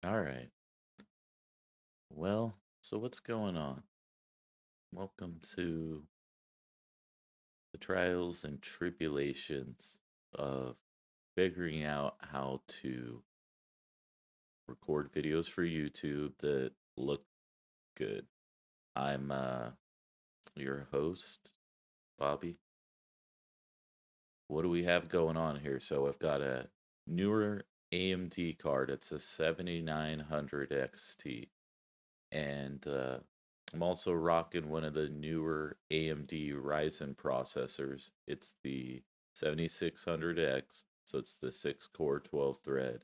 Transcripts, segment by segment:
All right. Well, so what's going on? Welcome to the trials and tribulations of figuring out how to record videos for YouTube that look good. I'm your host, Bobby. What do we have going on here? So I've got a newer AMD card. It's a 7900 XT. And I'm also rocking one of the newer AMD Ryzen processors. It's the 7600X, so it's the 6 core 12 thread.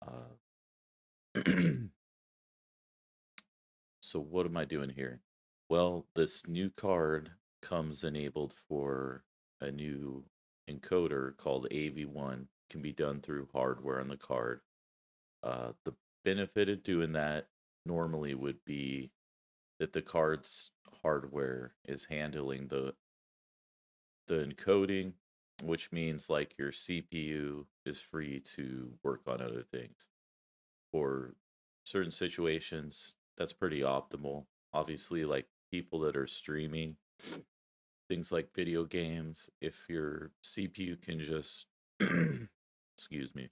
Uh, so, what am I doing here? Well, this new card comes enabled for a new encoder called AV1. Can be done through hardware on the card. The benefit of doing that normally would be that the card's hardware is handling the encoding, which means like your CPU is free to work on other things. For certain situations, that's pretty optimal. Obviously, like people that are streaming things like video games, if your CPU can just excuse me,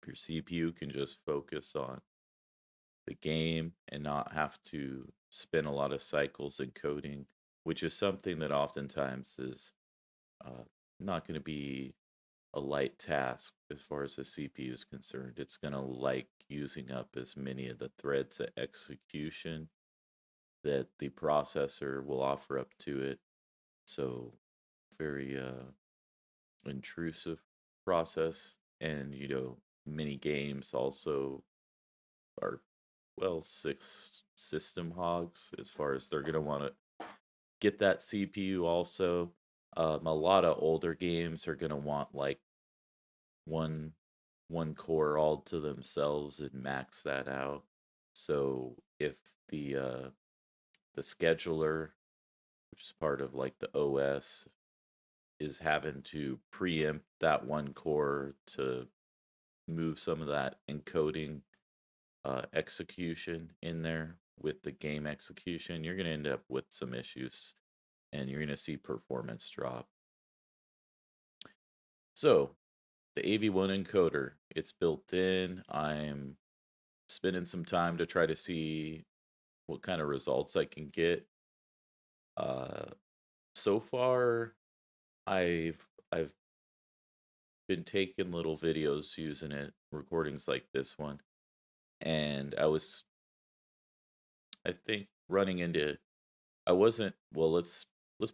if your CPU can just focus on the game and not have to spin a lot of cycles encoding, which is something that oftentimes is uh, not going to be a light task as far as the CPU is concerned. It's going to like using up as many of the threads of execution that the processor will offer up to it. So, very intrusive process. And, many games also are, well, six system hogs as far as they're going to want to get that CPU also. A lot of older games are going to want like one one core all to themselves and max that out. So if the scheduler, which is part of like the OS, is having to preempt that one core to move some of that encoding execution in there with the game execution, you're going to end up with some issues and you're going to see performance drop. So, the AV1 encoder, it's built in. I'm spending some time to try to see what kind of results I can get. Uh, so far, I've been taking little videos using it, recordings like this one, and I think running into I wasn't well. Let's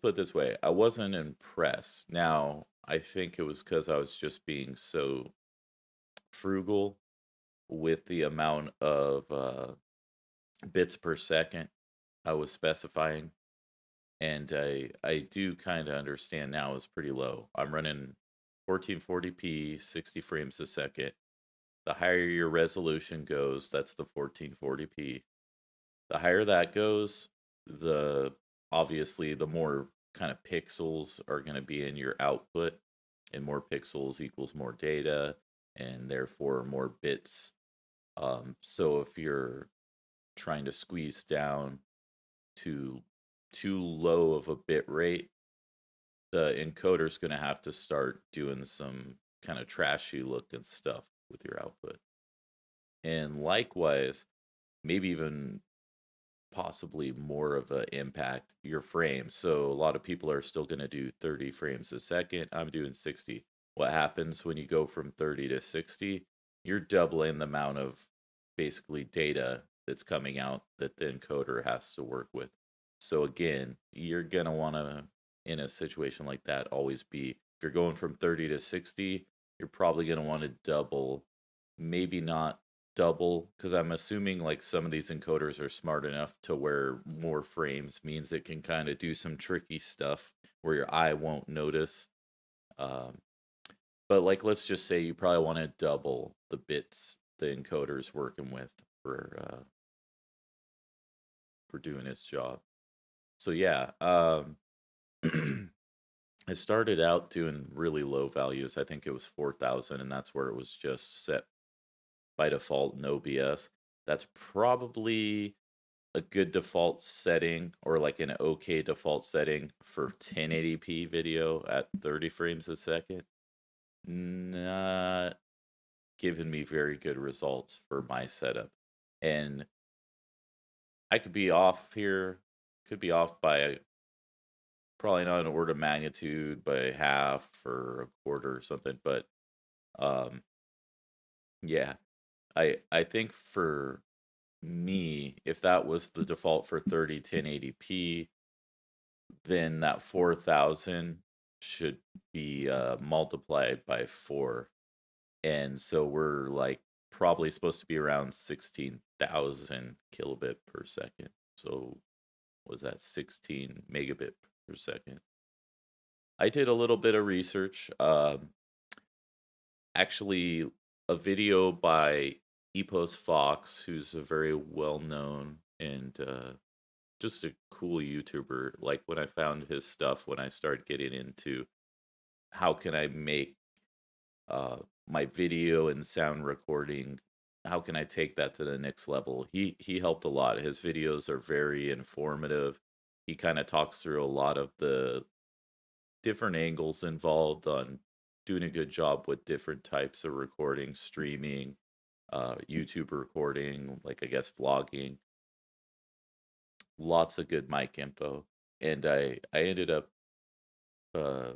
put it this way. I wasn't impressed. Now I think it was because I was just being so frugal with the amount of bits per second I was specifying, and I do kind of understand now is pretty low. I'm running 1440p, 60 frames a second. The higher your resolution goes, that's the 1440p. The higher that goes, the obviously the more kind of pixels are going to be in your output, and more pixels equals more data, and therefore more bits. So if you're trying to squeeze down to too low of a bit rate, the encoder's going to have to start doing some kind of trashy looking stuff with your output. And likewise, maybe even possibly more of an impact your frames. So a lot of people are still going to do 30 frames a second. I'm doing 60. What happens when you go from 30 to 60? You're doubling the amount of basically data that's coming out that the encoder has to work with. So again, you're going to want to in a situation like that always be if you're going from 30 to 60, you're probably going to want to double, maybe not double, because I'm assuming like some of these encoders are smart enough to where more frames means it can kind of do some tricky stuff where your eye won't notice. Um, but like, let's just say you probably want to double the bits the encoder's working with for doing its job. So yeah, I started out doing really low values. I think it was 4,000, and that's where it was just set by default in OBS. That's probably a good default setting, or like an okay default setting for 1080p video at 30 frames a second. Not giving me very good results for my setup. And I could be off here, could be off by probably not an order of magnitude, by half or a quarter or something. But um, yeah, I think for me, if that was the default for 30 1080p, then that 4,000 should be multiplied by 4. And so we're like probably supposed to be around 16,000 kilobit per second. So was that 16 megabit per second? I did a little bit of research. Actually, a video by Epos Fox, who's a very well known and just a cool YouTuber. Like when I found his stuff, when I started getting into how can I make uh, my video and sound recording, how can I take that to the next level? He helped a lot. His videos are very informative. He kind of talks through a lot of the different angles involved on doing a good job with different types of recording, streaming, YouTube recording, like I guess vlogging. Lots of good mic info. And I ended up uh,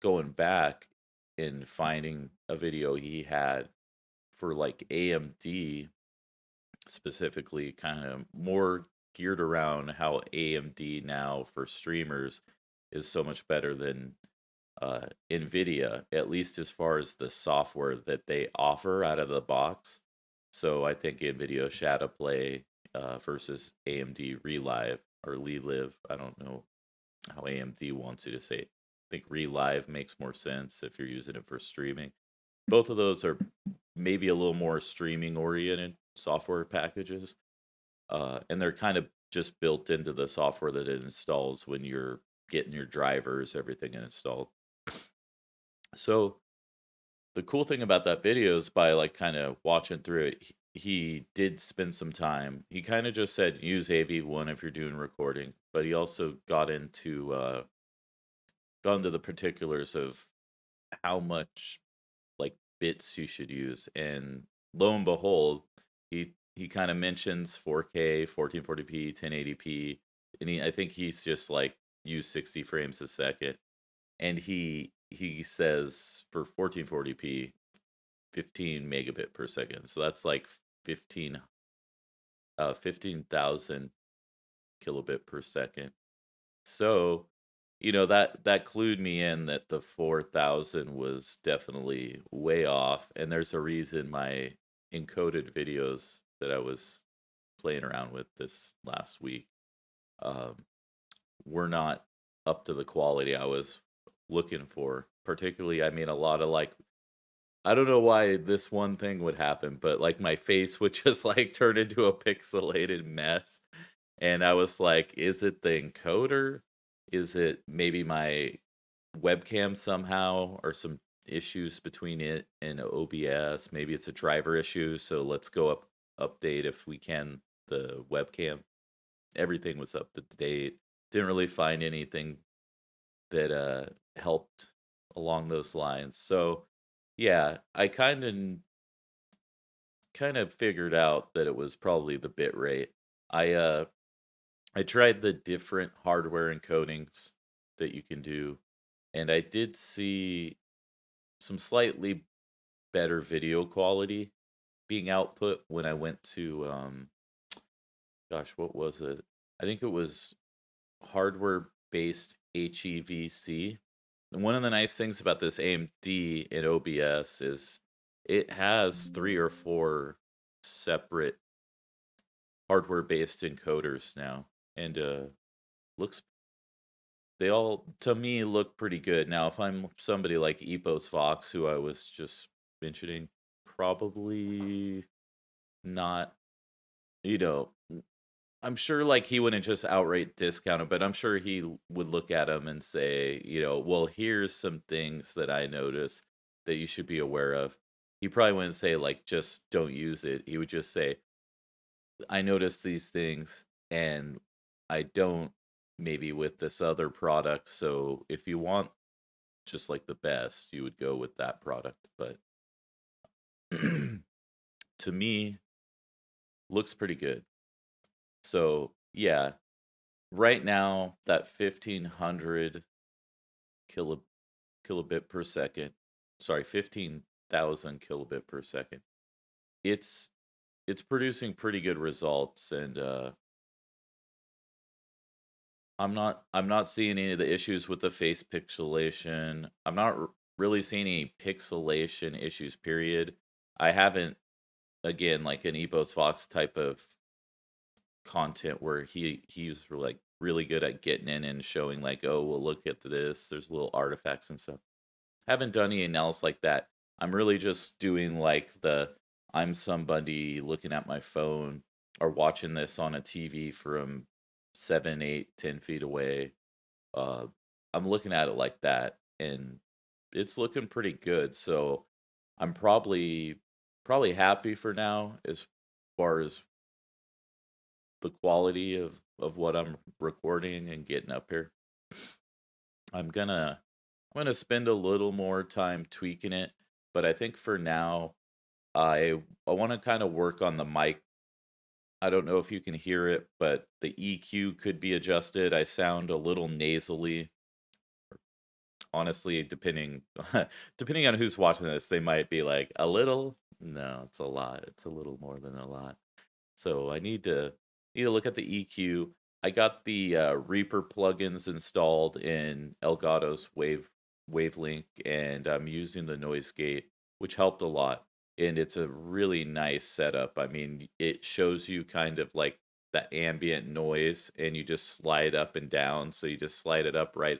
going back and finding a video he had for like AMD, specifically, kind of more geared around how AMD now for streamers is so much better than NVIDIA, at least as far as the software that they offer out of the box. So I think NVIDIA Shadow Play versus AMD Relive or Relive. I don't know how AMD wants you to say it. I think Relive makes more sense if you're using it for streaming. Both of those are maybe a little more streaming oriented software packages. And they're kind of just built into the software that it installs when you're getting your drivers, everything installed. So the cool thing about that video is by like kind of watching through it, he did spend some time. He kind of just said use AV1 if you're doing recording, but he also got into the particulars of how much like bits you should use. And lo and behold, he kind of mentions 4K, 1440p, 1080p, and I think he's just like use 60 frames a second. And he says for 1440p 15 megabit per second. So that's like 15,000 kilobit per second. So, that clued me in that the 4,000 was definitely way off, and there's a reason my encoded videos that I was playing around with this last week um, were not up to the quality I was looking for. Particularly, I mean, a lot of like, I don't know why this one thing would happen, but like my face would just like turn into a pixelated mess. And I was like, is it the encoder? Is it maybe my webcam somehow, or some issues between it and OBS? Maybe it's a driver issue. So let's go update if we can the webcam. Everything was up to date. Didn't really find anything that helped along those lines. So yeah, I kind of figured out that it was probably the bit rate. I uh I tried the different hardware encodings that you can do, and I did see some slightly better video quality being output when I went to gosh, what was it? I think it was hardware based HEVC. And one of the nice things about this AMD and OBS is it has 3 or 4 separate hardware based encoders now, and looks they all to me look pretty good. Now, if I'm somebody like Epos Fox, who I was just mentioning, probably not. You know, I'm sure like he wouldn't just outright discount it, but I'm sure he would look at them and say, well, here's some things that I notice that you should be aware of. he probably wouldn't say like just don't use it. He would just say, I notice these things and I don't maybe with this other product. So if you want just like the best, you would go with that product. But to me, looks pretty good. So yeah, right now that 1500 kilo, kilobit per second, sorry, 15,000 kilobit per second. It's it's producing pretty good results, and I'm not seeing any of the issues with the face pixelation. I'm not really seeing any pixelation issues. Period. I haven't again like an Epos Fox type of content where he's like really good at getting in and showing like, oh well, look at this. There's little artifacts and stuff. Haven't done anything else like that. I'm really just doing like I'm somebody looking at my phone or watching this on a TV from 7, 8, 10 feet away. Uh, I'm looking at it like that, and it's looking pretty good. So I'm probably happy for now as far as the quality of what I'm recording and getting up here. I'm gonna I'm gonna spend a little more time tweaking it, but I think for now I want to kind of work on the mic. I don't know if you can hear it, but the EQ could be adjusted. I sound a little nasally. Honestly, depending on who's watching this, they might be like a little. No, it's a lot. It's a little more than a lot. So I need to look at the EQ. I got the Reaper plugins installed in Elgato's Wavelink, and I'm using the noise gate, which helped a lot. And it's a really nice setup. I mean, it shows you kind of like the ambient noise, and you just slide up and down. So you just slide it up right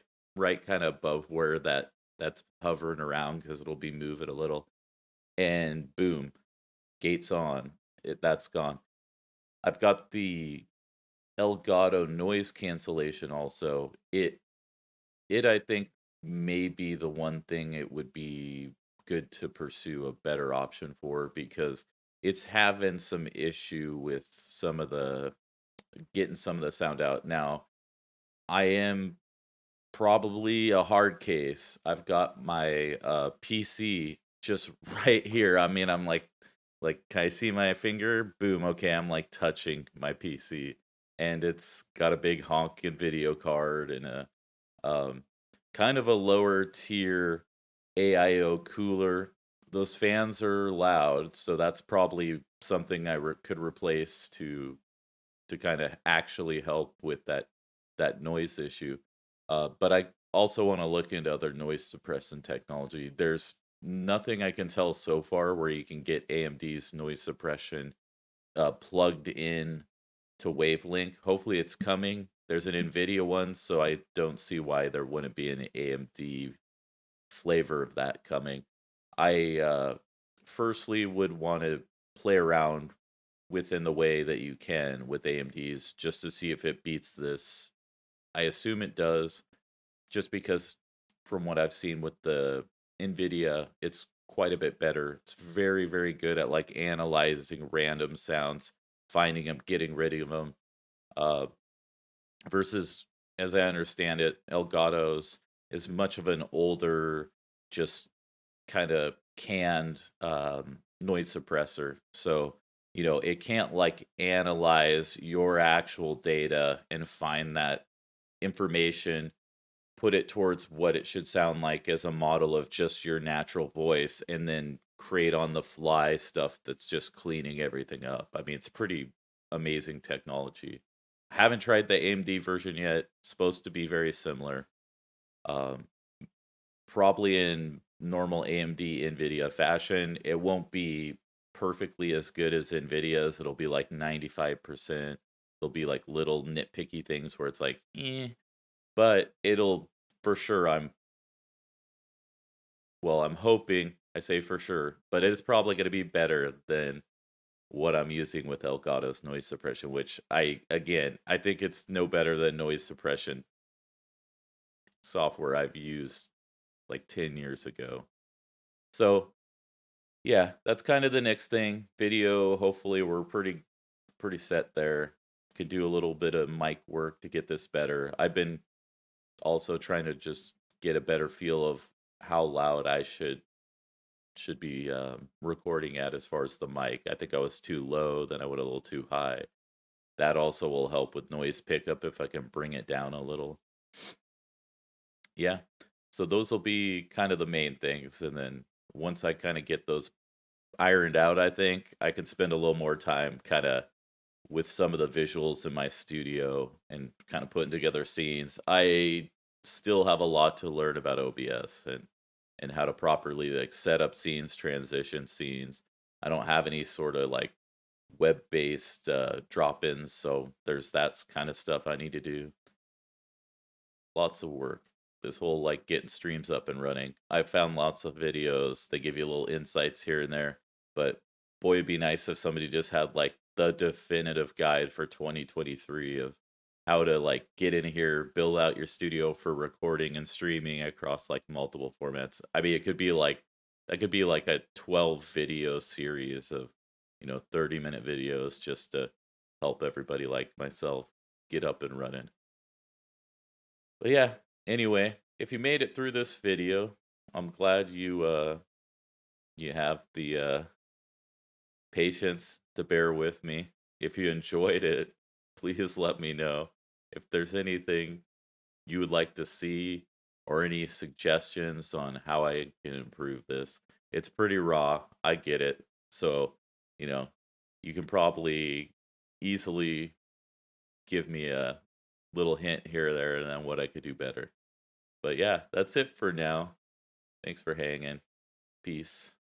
kind of above where that's hovering around because it'll be moving a little, and boom, gates on. That's gone. I've got the Elgato noise cancellation also. It I think may be the one thing it would be good to pursue a better option for, because it's having some issue with some of the getting some of the sound out. Now, I am probably a hard case. I've got my PC just right here. I mean, I'm like, can I see my finger? Boom. Okay, I'm like touching my PC, and it's got a big honking video card and a um, kind of a lower tier AIO cooler. Those fans are loud, so that's probably something I could replace to kind of actually help with that noise issue. But I also want to look into other noise suppressant technology. There's nothing I can tell so far where you can get AMD's noise suppression plugged in to Wavelink. Hopefully, it's coming. There's an NVIDIA one, so I don't see why there wouldn't be an AMD flavor of that coming. I firstly would want to play around within the way that you can with AMDs just to see if it beats this. I assume it does, just because from what I've seen with the NVIDIA, it's quite a bit better. It's very, very good at like analyzing random sounds, finding them, getting rid of them. Uh, versus, as I understand it, Elgato's is much of an older, just kind of canned noise suppressor. So, it can't like analyze your actual data and find that information, put it towards what it should sound like as a model of just your natural voice, and then create on the fly stuff that's just cleaning everything up. I mean, it's pretty amazing technology. I haven't tried the AMD version yet. It's supposed to be very similar. Um, Probably in normal AMD NVIDIA fashion, it won't be perfectly as good as NVIDIA's. It'll be like 95%. There'll be like little nitpicky things where it's like, but it'll for sure. I'm hoping, I say for sure, but it is probably going to be better than what I'm using with Elgato's noise suppression, which I think it's no better than noise suppression software I've used like 10 years ago. So Yeah, that's kind of the next thing. Video, hopefully we're pretty set there. Could do a little bit of mic work to get this better. I've been also trying to just get a better feel of how loud I should be recording at as far as the mic. I think I was too low, then I went a little too high. That also will help with noise pickup if I can bring it down a little. Yeah. So those will be kind of the main things. And then once I kind of get those ironed out, I think I can spend a little more time kind of with some of the visuals in my studio and kind of putting together scenes. I still have a lot to learn about OBS and how to properly like set up scenes, transition scenes. I don't have any sort of like web-based drop-ins, so there's that kind of stuff I need to do. Lots of work. This whole like getting streams up and running. I found lots of videos. They give you little insights here and there, but boy, it'd be nice if somebody just had like the definitive guide for 2023 of how to like get in here, build out your studio for recording and streaming across like multiple formats. I mean, it could be like that could be like a 12 video series of, 30-minute videos just to help everybody like myself get up and running. But yeah, anyway, if you made it through this video, I'm glad you have the patience to bear with me. If you enjoyed it, please let me know. If there's anything you would like to see or any suggestions on how I can improve this. It's pretty raw. I get it. So, you know, you can probably easily give me a little hint here or there and then what I could do better. But yeah, that's it for now. Thanks for hanging. Peace.